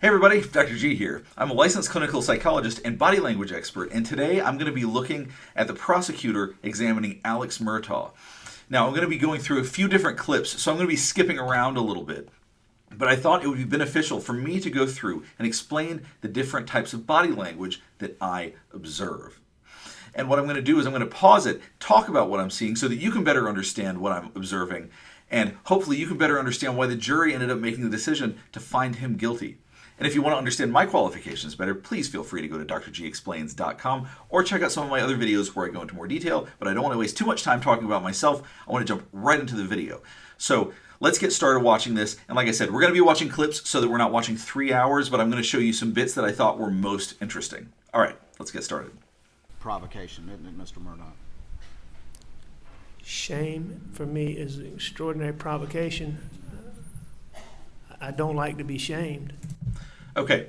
Hey everybody, Dr. G here. I'm a licensed clinical psychologist and body language expert, and today I'm going to be looking at the prosecutor examining Alex Murdaugh. Now, I'm going to be going through a few different clips, so I'm going to be skipping around a little bit. But I thought it would be beneficial for me to go through and explain the different types of body language that I observe. And what I'm going to do is I'm going to pause it, talk about what I'm seeing so that you can better understand what I'm observing, and hopefully you can better understand why the jury ended up making the decision to find him guilty. And if you want to understand my qualifications better, please feel free to go to drgexplains.com or check out some of my other videos where I go into more detail, but I don't want to waste too much time talking about myself. I want to jump right into the video. So let's get started watching this. And like I said, we're going to be watching clips so that we're not watching 3 hours, but I'm going to show you some bits that I thought were most interesting. All right, let's get started. Provocation, isn't it, Mr. Murdaugh? Shame, for me, is an extraordinary provocation. I don't like to be shamed. Okay,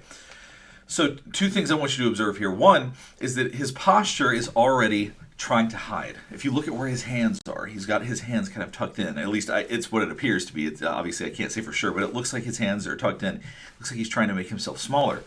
so two things I want you to observe here. One is that his posture is already trying to hide. If you look at where his hands are, he's got his hands kind of tucked in. At least it's what it appears to be. It's, obviously, I can't say for sure, but it looks like his hands are tucked in. It looks like he's trying to make himself smaller.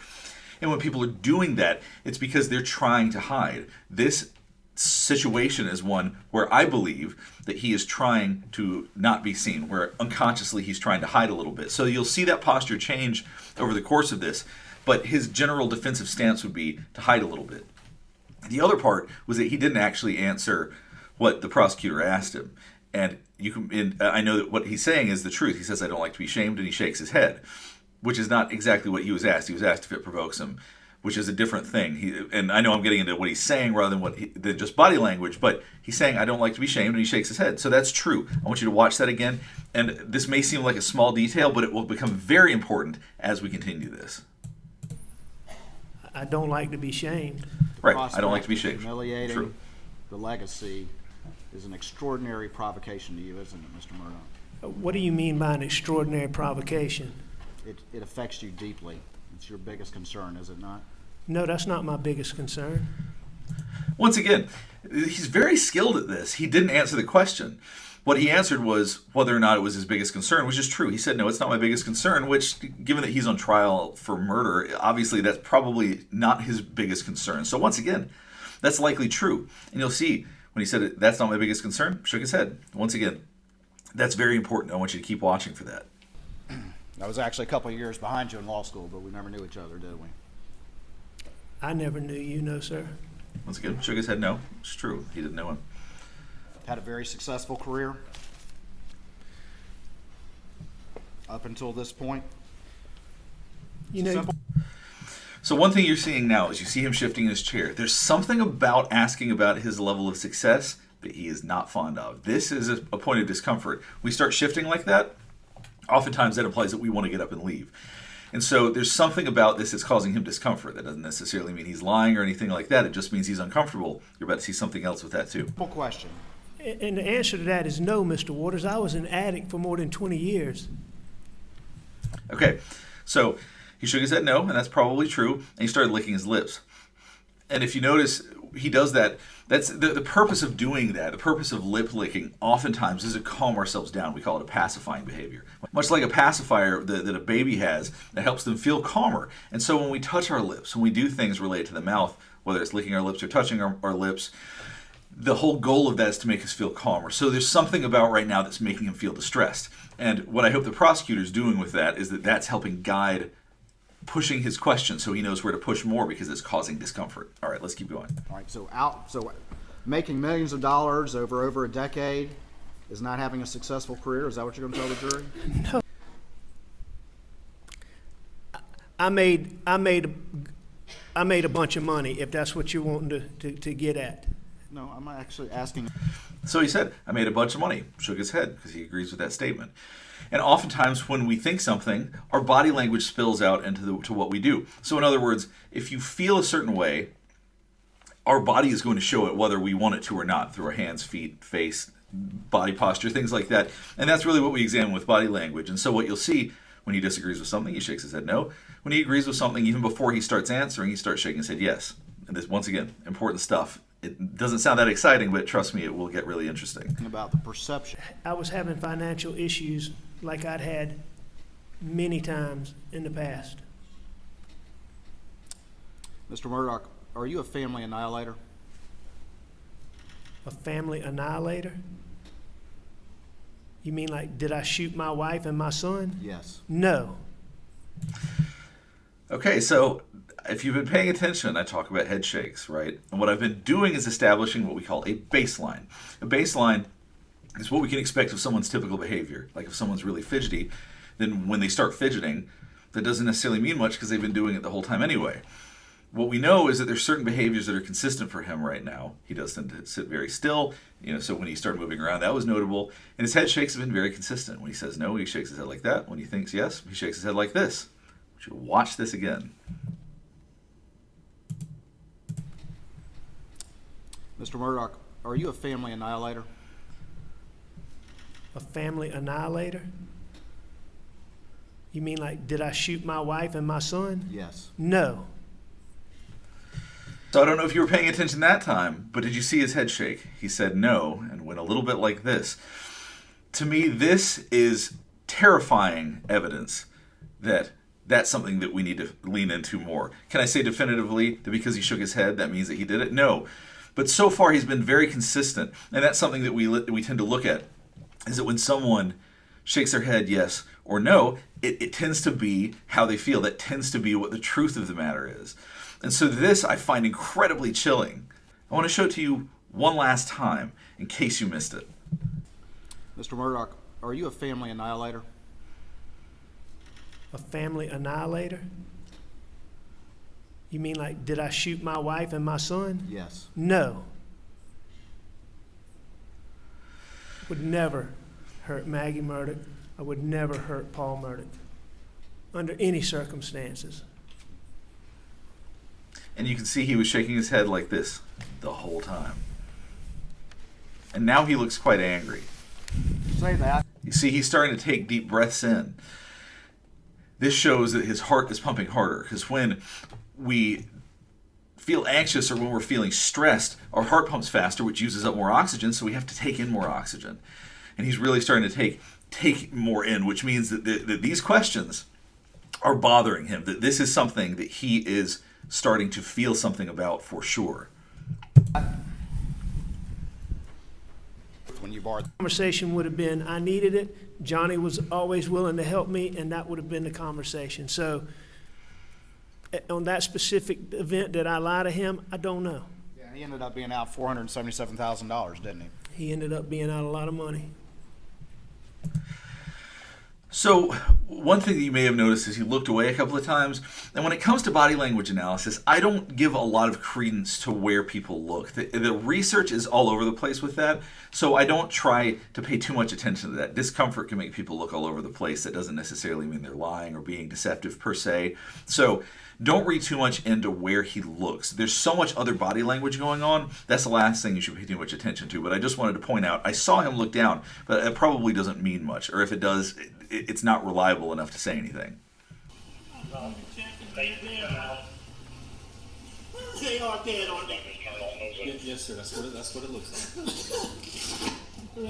And when people are doing that, it's because they're trying to hide. This situation is one where I believe that he is trying to not be seen, where unconsciously he's trying to hide a little bit. So you'll see that posture change over the course of this, but his general defensive stance would be to hide a little bit. The other part was that he didn't actually answer what the prosecutor asked him. And I know that what he's saying is the truth. He says, "I don't like to be shamed," and he shakes his head, which is not exactly what he was asked. He was asked if it provokes him, which is a different thing. And I know I'm getting into what he's saying rather than just body language, but he's saying, "I don't like to be shamed," and he shakes his head. So that's true. I want you to watch that again. And this may seem like a small detail, but it will become very important as we continue this. I don't like to be shamed. Right, I don't like to be shamed. Humiliating True. the legacy is an extraordinary provocation to you, isn't it, Mr. Murdaugh? What do you mean by an extraordinary provocation? It affects you deeply. It's your biggest concern, is it not? No, that's not my biggest concern. Once again, he's very skilled at this. He didn't answer the question. What he answered was whether or not it was his biggest concern, which is true. He said, "No, it's not my biggest concern," which, given that he's on trial for murder, obviously that's probably not his biggest concern. So once again, that's likely true. And you'll see when he said, "That's not my biggest concern," shook his head. Once again, that's very important. I want you to keep watching for that. I was actually a couple of years behind you in law school, but we never knew each other, did we? I never knew you, no, sir. Once again, shook his head no. It's true. He didn't know him. Had a very successful career up until this point. You know, Simple. So one thing you're seeing now is you see him shifting in his chair. There's something about asking about his level of success that he is not fond of. This is a point of discomfort. We start shifting like that, oftentimes that implies that we want to get up and leave. And so there's something about this that's causing him discomfort. That doesn't necessarily mean he's lying or anything like that. It just means he's uncomfortable. You're about to see something else with that too. Simple question. and the answer to that is no, Mr. Waters. I was an addict for more than 20 years. Okay, so he shook his head no, and that's probably true, and he started licking his lips. And if you notice, he does that. That's the purpose of doing that. The purpose of lip licking oftentimes is to calm ourselves down. We call it a pacifying behavior. Much like a pacifier that a baby has that helps them feel calmer. And so when we touch our lips, when we do things related to the mouth, whether it's licking our lips or touching our lips, the whole goal of that is to make us feel calmer. So there's something about right now that's making him feel distressed. And what I hope the prosecutor's doing with that is that that's helping guide pushing his question so he knows where to push more because it's causing discomfort. All right, let's keep going. All right, so making millions of dollars over a decade is not having a successful career. Is that what you're going to tell the jury? No. I made a bunch of money, if that's what you're wanting to get at. No, I'm actually asking. So he said, "I made a bunch of money," shook his head because he agrees with that statement. And oftentimes when we think something, our body language spills out to what we do. So in other words, if you feel a certain way, our body is going to show it whether we want it to or not through our hands, feet, face, body posture, things like that. And that's really what we examine with body language. And so what you'll see when he disagrees with something, he shakes his head no. When he agrees with something, even before he starts answering, he starts shaking his head yes. And this, once again, important stuff. It doesn't sound that exciting, but trust me, it will get really interesting. About the perception. I was having financial issues like I'd had many times in the past. Mr. Murdaugh, are you a family annihilator? A family annihilator? You mean like, did I shoot my wife and my son? Yes. No. Okay, so if you've been paying attention, I talk about head shakes, right? And what I've been doing is establishing what we call a baseline. A baseline is what we can expect of someone's typical behavior. Like if someone's really fidgety, then when they start fidgeting, that doesn't necessarily mean much because they've been doing it the whole time anyway. What we know is that there's certain behaviors that are consistent for him right now. He does tend to sit very still, so when he started moving around, that was notable. And his head shakes have been very consistent. When he says no, he shakes his head like that. When he thinks yes, he shakes his head like this. I want you to watch this again. Mr. Murdaugh, are you a family annihilator? A family annihilator? You mean like, did I shoot my wife and my son? Yes. No. So I don't know if you were paying attention that time, but did you see his head shake? He said no and went a little bit like this. To me, this is terrifying evidence that that's something that we need to lean into more. Can I say definitively that because he shook his head, that means that he did it? No. But so far, he's been very consistent, and that's something that we tend to look at, is that when someone shakes their head yes or no, it tends to be how they feel. That tends to be what the truth of the matter is. And so this I find incredibly chilling. I want to show it to you one last time in case you missed it. Mr. Murdaugh, are you a family annihilator? A family annihilator? You mean like, did I shoot my wife and my son? Yes. No. Would never hurt Maggie Murdaugh. I would never hurt Paul Murdaugh under any circumstances. And you can see he was shaking his head like this the whole time. And now he looks quite angry. Say that. You see, he's starting to take deep breaths in. This shows that his heart is pumping harder, because when we feel anxious or when we're feeling stressed, our heart pumps faster, which uses up more oxygen, so we have to take in more oxygen. And he's really starting to take more in, which means that these questions are bothering him, that this is something that he is starting to feel something about for sure. When you borrowed. The conversation would have been, I needed it. Johnny was always willing to help me, and that would have been the conversation. So on that specific event, did I lie to him? I don't know. Yeah, he ended up being out $477,000, didn't he? He ended up being out a lot of money. So one thing that you may have noticed is he looked away a couple of times. And when it comes to body language analysis, I don't give a lot of credence to where people look. The research is all over the place with that. So I don't try to pay too much attention to that. Discomfort can make people look all over the place. That doesn't necessarily mean they're lying or being deceptive per se. So don't read too much into where he looks. There's so much other body language going on. That's the last thing you should pay too much attention to. But I just wanted to point out, I saw him look down, but it probably doesn't mean much. Or if it does, it's not reliable enough to say anything. They are dead, aren't they? Yes, sir. That's what it looks like. Where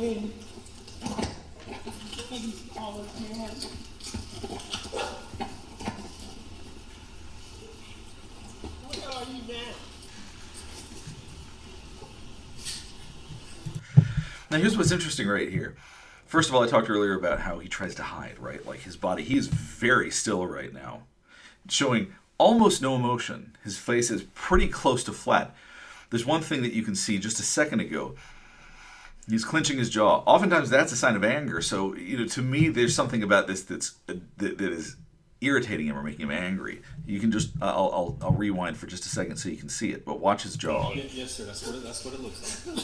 are you now? Now here's what's interesting right here. First of all, I talked earlier about how he tries to hide, right? Like his body, he is very still right now, showing almost no emotion. His face is pretty close to flat. There's one thing that you can see just a second ago. He's clenching his jaw. Oftentimes that's a sign of anger. So, to me, there's something about this that is irritating him or making him angry. You can just, I'll rewind for just a second so you can see it, but watch his jaw. Yes, sir. That's what it looks like.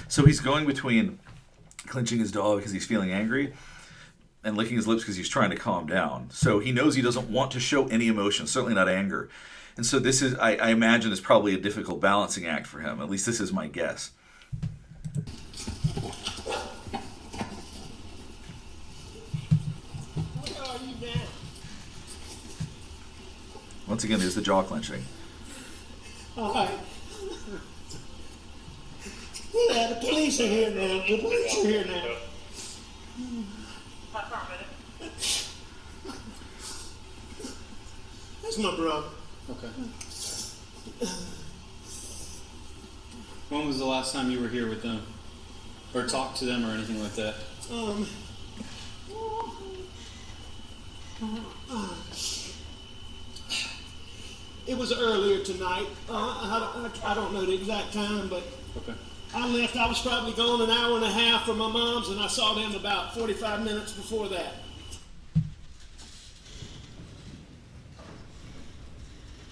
So he's going between clenching his jaw because he's feeling angry and licking his lips because he's trying to calm down. So he knows he doesn't want to show any emotion, certainly not anger. And so this is, I imagine, is probably a difficult balancing act for him. At least this is my guess. Where are you now? Once again, there's the jaw clenching. All right. Yeah, the police are here now. The police are here now. That's my brother. Okay. When was the last time you were here with them? Or talked to them or anything like that? It was earlier tonight. I don't know the exact time, but Okay. I left. I was probably gone an hour and a half from my mom's, and I saw them about 45 minutes before that.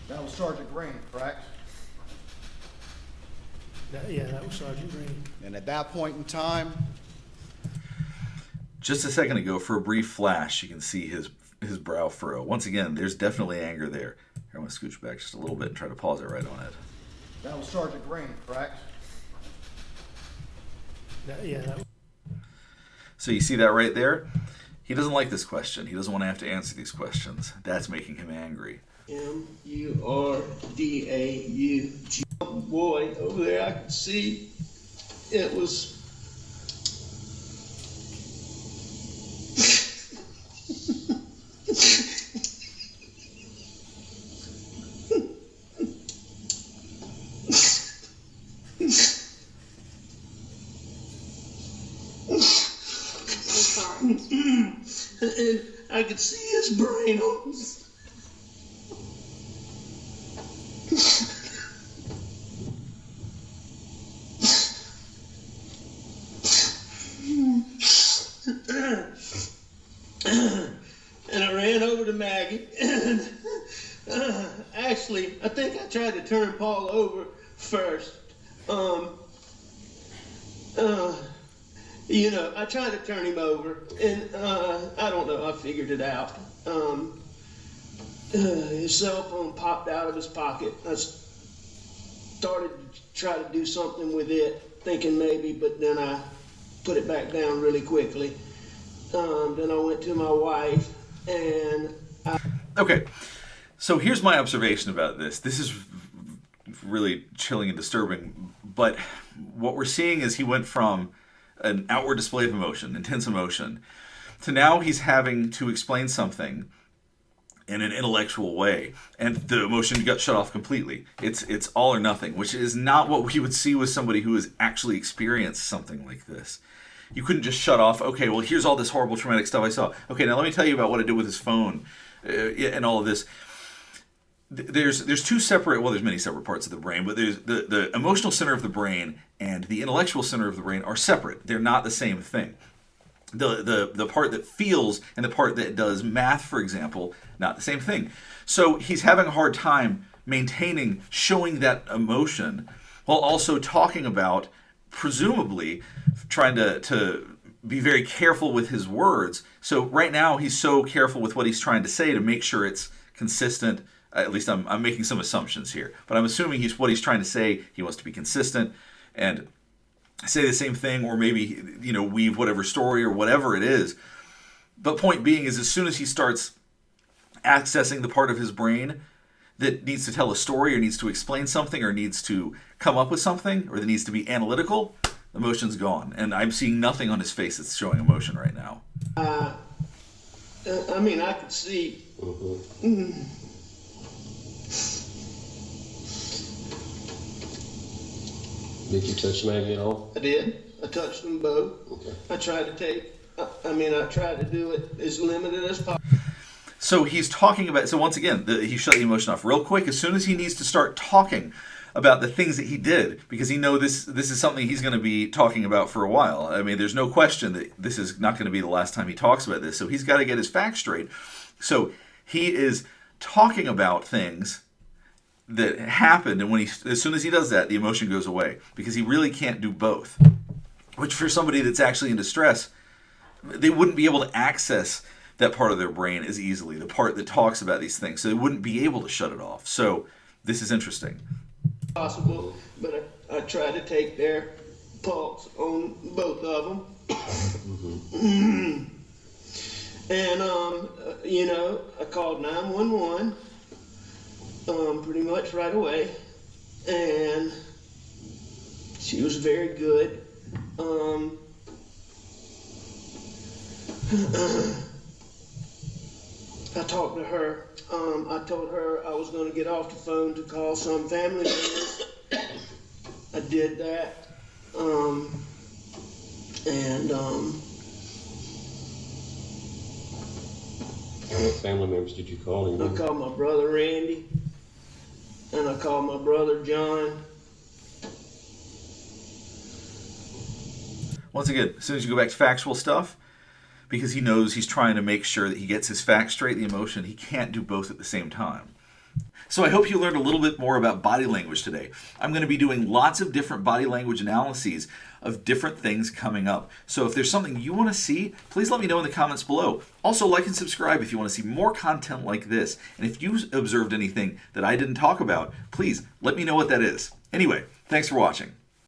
That was Sergeant Green, correct? That was Sergeant Green. And at that point in time, Just a second ago, for a brief flash, you can see his brow furrow. Once again, there's definitely anger there. Here, I'm going to scooch back just a little bit and try to pause it right on it. that was Sergeant Green, correct? So you see that right there? He doesn't like this question. He doesn't want to have to answer these questions. That's making him angry. Murdaughg. Boy, over there I could see it was. And I could see his brain on. And I ran over to Maggie, and actually, I think I tried to turn Paul over first. I tried to turn him over, and I don't know, I figured it out. His cell phone popped out of his pocket. I started to try to do something with it, thinking maybe, but then I put it back down really quickly. Then I went to my wife, and Okay, so here's my observation about this. This is really chilling and disturbing, but what we're seeing is he went from an outward display of emotion, intense emotion, to now he's having to explain something in an intellectual way, and the emotion got shut off completely. It's all or nothing, which is not what we would see with somebody who has actually experienced something like this. You couldn't just shut off, okay, well, here's all this horrible traumatic stuff I saw. Okay, now let me tell you about what I did with his phone and all of this. There's two separate, well, there's many separate parts of the brain, but there's the emotional center of the brain and the intellectual center of the brain are separate. They're not the same thing. The part that feels and the part that does math, for example, not the same thing. So he's having a hard time maintaining, showing that emotion while also talking about, presumably, trying to be very careful with his words. So right now he's so careful with what he's trying to say to make sure it's consistent. At least I'm making some assumptions here, but I'm assuming what he's trying to say, he wants to be consistent and say the same thing, or maybe, weave whatever story or whatever it is. But point being is, as soon as he starts accessing the part of his brain that needs to tell a story or needs to explain something or needs to come up with something or that needs to be analytical, emotion's gone. And I'm seeing nothing on his face that's showing emotion right now. I could see. Did you touch Maggie at all? I did. I touched them both. Okay. I tried to do it as limited as possible. So he's talking about, so once again, he shut the emotion off real quick as soon as he needs to start talking about the things that he did, because he knows this is something he's going to be talking about for a while. I mean, there's no question that this is not going to be the last time he talks about this. So he's got to get his facts straight. So he is talking about things that happened, and as soon as he does that, the emotion goes away, because he really can't do both. Which, for somebody that's actually in distress, they wouldn't be able to access that part of their brain as easily, the part that talks about these things, so they wouldn't be able to shut it off. So this is interesting. Possible, but I tried to take their pulse on both of them. And I called 911 pretty much right away, and she was very good. I talked to her. I told her I was going to get off the phone to call some family members. I did that. How many family members did you call? I called my brother Randy, and I called my brother John. Once again, as soon as you go back to factual stuff, because he knows he's trying to make sure that he gets his facts straight, the emotion, he can't do both at the same time. So I hope you learned a little bit more about body language today. I'm going to be doing lots of different body language analyses of different things coming up. So if there's something you want to see, please let me know in the comments below. Also, like and subscribe if you want to see more content like this. And if you observed anything that I didn't talk about, please let me know what that is. Anyway, thanks for watching.